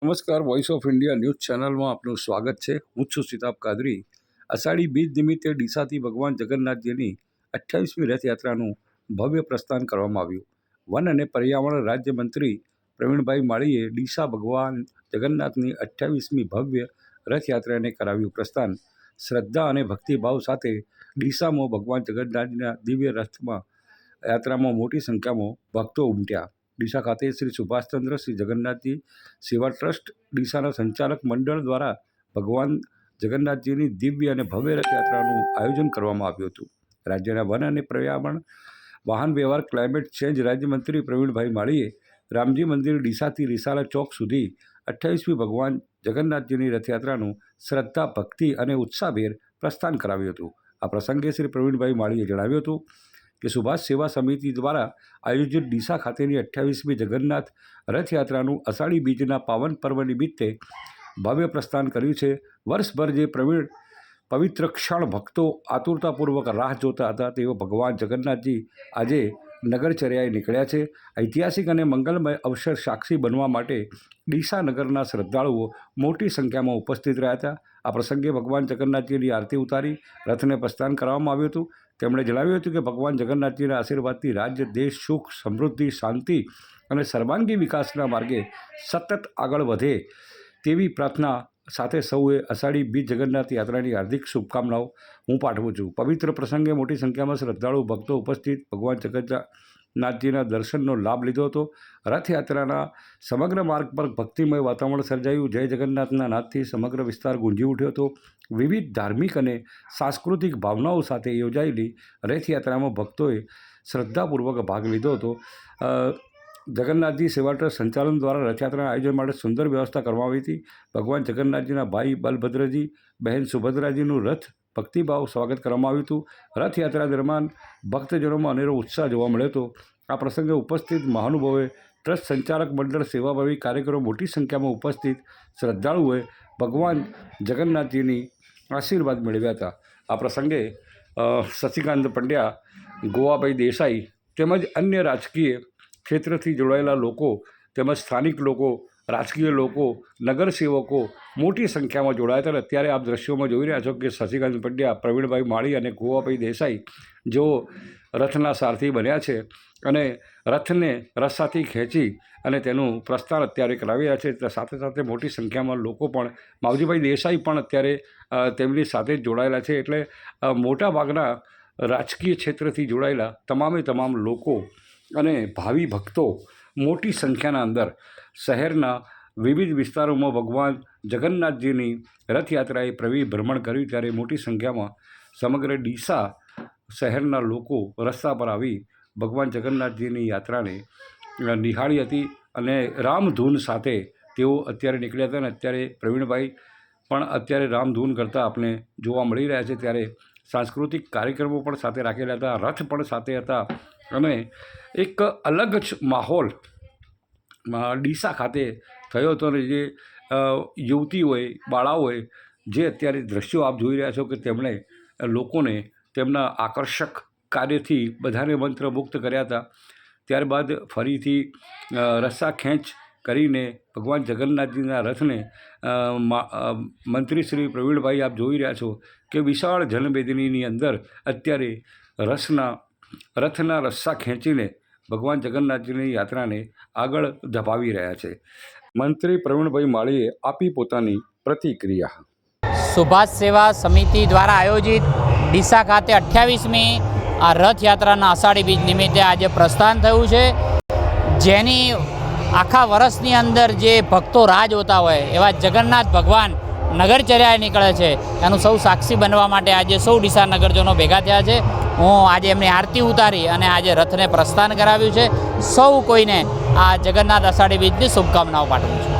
નમસ્કાર, voice of India news ચેનલમાં આપનું સ્વાગત છે। હું છું સિતાબ કાદરી। અષાઢી બીજ નિમિત્તે ડીસાથી ભગવાન જગન્નાથજીની 28મી રથયાત્રાનું ભવ્ય પ્રસ્થાન કરવામાં આવ્યું। વન અને પર્યાવરણ રાજ્યમંત્રી પ્રવીણભાઈ માળીએ ડીસા ભગવાન જગન્નાથની 28મી ભવ્ય રથયાત્રાને કરાવ્યું પ્રસ્થાન। શ્રદ્ધા અને ભક્તિભાવ સાથે ડીસામાં ભગવાન જગન્નાથના દિવ્ય રથમાં યાત્રામાં મોટી સંખ્યામાં ભક્તો ઉમટ્યા। ડીસા ખાતે શ્રી સુભાષચંદ્ર શ્રી જગન્નાથજી સેવા ટ્રસ્ટ ડીસાના સંચાલક મંડળ દ્વારા ભગવાન જગન્નાથજીની દિવ્ય અને ભવ્ય રથયાત્રાનું આયોજન કરવામાં આવ્યું હતું। રાજ્યના વન અને પર્યાવરણ વાહન વ્યવહાર ક્લાઇમેટ ચેન્જ રાજ્યમંત્રી પ્રવીણભાઈ માળીએ રામજી મંદિર ડીસાથી રિસાલા ચોક સુધી 28મી ભગવાન જગન્નાથજીની રથયાત્રાનું શ્રદ્ધા ભક્તિ અને ઉત્સાહભેર પ્રસ્થાન કરાવ્યું હતું। આ પ્રસંગે શ્રી પ્રવીણભાઈ માળીએ જણાવ્યું હતું કે સુભાષ સેવા સમિતિ દ્વારા આયોજિત ડીસા ખાતેની 28મી જગન્નાથ રથયાત્રાનું અષાઢી બીજના પાવન પર્વ નિમિત્તે ભવ્ય પ્રસ્થાન કર્યું છે। વર્ષભર જે પવિત્ર ક્ષણ ભક્તો આતુરતાપૂર્વક રાહ જોતા હતા તેઓ ભગવાન જગન્નાથજી આજે નગરચર્યાએ નીકળ્યા છે। ઐતિહાસિક અને મંગલમય અવસર સાક્ષી બનવા માટે ડીસા નગરના શ્રદ્ધાળુઓ મોટી સંખ્યામાં ઉપસ્થિત રહ્યા હતા। આ પ્રસંગે ભગવાન જગન્નાથજીની આરતી ઉતારી રથને પ્રસ્થાન કરવામાં આવ્યું હતું। તેમણે જણાવ્યું હતું કે ભગવાન જગન્નાથજીના આશીર્વાદથી રાજ્ય દેશ સુખ સમૃદ્ધિ શાંતિ અને સર્વાંગી વિકાસના માર્ગે સતત આગળ વધે તેવી પ્રાર્થના સાથે સૌએ અષાઢી બીજ જગન્નાથ યાત્રાની હાર્દિક શુભકામનાઓ હું પાઠવું છું। પવિત્ર પ્રસંગે મોટી સંખ્યામાં શ્રદ્ધાળુ ભક્તો ઉપસ્થિત ભગવાન જગન્નાથજીના દર્શનનો લાભ લીધો હતો। રથયાત્રાના સમગ્ર માર્ગ પર ભક્તિમય વાતાવરણ સર્જાયું। જય જગન્નાથના નાદથી સમગ્ર વિસ્તાર ગુંજી ઉઠ્યો હતો। વિવિધ ધાર્મિક અને સાંસ્કૃતિક ભાવનાઓ સાથે યોજાયેલી રથયાત્રામાં ભક્તોએ શ્રદ્ધાપૂર્વક ભાગ લીધો હતો। જગન્નાથજી સેવા ટ્રસ્ટ સંચાલન દ્વારા રથયાત્રાના આયોજન માટે સુંદર વ્યવસ્થા કરવામાં આવી હતી। ભગવાન જગન્નાથજીના ભાઈ બલભદ્રજી બહેન સુભદ્રાજીનું રથ ભક્તિભાવ સ્વાગત કરવામાં આવ્યું હતું। રથયાત્રા દરમિયાન ભક્તજનોમાં અનેરો ઉત્સાહ જોવા મળ્યો હતો। આ પ્રસંગે ઉપસ્થિત મહાનુભાવોએ ટ્રસ્ટ સંચાલક મંડળ સેવાભાવી કાર્યકરો મોટી સંખ્યામાં ઉપસ્થિત શ્રદ્ધાળુઓએ ભગવાન જગન્નાથજીની આશીર્વાદ મેળવ્યા હતા। આ પ્રસંગે શશિકાંત પંડ્યા, ગોવાભાઈ દેસાઈ તેમજ અન્ય રાજકીય ક્ષેત્રથી જોડાયેલા લોકો તેમજ સ્થાનિક લોકો, રાજકીય લોકો, નગરસેવકો મોટી સંખ્યામાં જોડાયા હતા। અત્યારે આપ દ્રશ્યોમાં જોઈ રહ્યા છો કે શશિકાંત પંડ્યા, પ્રવીણભાઈ માળી અને ગોવાભાઈ દેસાઈ જેઓ રથના સારથી બન્યા છે અને રથને રસ્સાથી ખેંચી અને તેનું પ્રસ્થાન અત્યારે કરાવી રહ્યા છે। સાથે સાથે મોટી સંખ્યામાં લોકો પણ, માવજીભાઈ દેસાઈ પણ અત્યારે તેમની સાથે જ જોડાયેલા છે। એટલે મોટાભાગના રાજકીય ક્ષેત્રથી જોડાયેલા તમામ લોકો અને ભાવિ ભક્તો મોટી સંખ્યાના અંદર શહેરના વિવિધ વિસ્તારોમાં ભગવાન જગન્નાથજીની રથયાત્રાએ ભ્રમણ કર્યું ત્યારે મોટી સંખ્યામાં સમગ્ર ડીસા શહેરના લોકો રસ્તા પર આવી ભગવાન જગન્નાથજીની યાત્રાને નિહાળી હતી અને રામધૂન સાથે તેઓ અત્યારે નીકળ્યા હતા અને અત્યારે પ્રવીણભાઈ પણ અત્યારે રામધૂન કરતાં આપણે જોવા મળી રહ્યા છે। ત્યારે સાંસ્કૃતિક કાર્યક્રમો પણ સાથે રાખેલા હતા, રથ પણ સાથે હતા અને એક અલગ જ માહોલ ડીસા ખાતે થયો હતો અને જે યુવતીઓએ, બાળાઓએ જે અત્યારે દ્રશ્યો આપ જોઈ રહ્યા છો કે તેમણે લોકોને તેમના આકર્ષક કાર્યથી બધાને મંત્રમુગ્ધ કર્યા હતા। ત્યારબાદ ફરીથી રસ્સા ખેંચ કરીને ભગવાન જગન્નાથજીના રથને મંત્રી શ્રી પ્રવીણભાઈ આપ જોઈ રહ્યા છો કે વિશાળ જનમેદનીની અંદર અત્યારે રથના રસ્સા ખેંચીને ભગવાન જગન્નાથજીની યાત્રાને આગળ ધપાવી રહ્યા છે। મંત્રી પ્રવીણભાઈ માળીએ આપી પોતાની પ્રતિક્રિયા। સુભાષ સેવા સમિતિ દ્વારા આયોજિત ડીસા ખાતે 28મી આ રથયાત્રાના અષાઢી બીજ નિમિત્તે આજે પ્રસ્થાન થયું છે, જેની આખા વર્ષની અંદર જે ભક્તો રાહ જોતા હોય એવા જગન્નાથ ભગવાન નગરચર્યાએ નીકળે છે એનું સૌ સાક્ષી બનવા માટે આજે સૌ ડીસા નગરજનો ભેગા થયા છે। હું આજે એમની આરતી ઉતારી અને આજે રથને પ્રસ્થાન કરાવ્યું છે। સૌ કોઈને આ જગન્નાથ અષાઢી બીજની શુભકામનાઓ પાઠવું છું।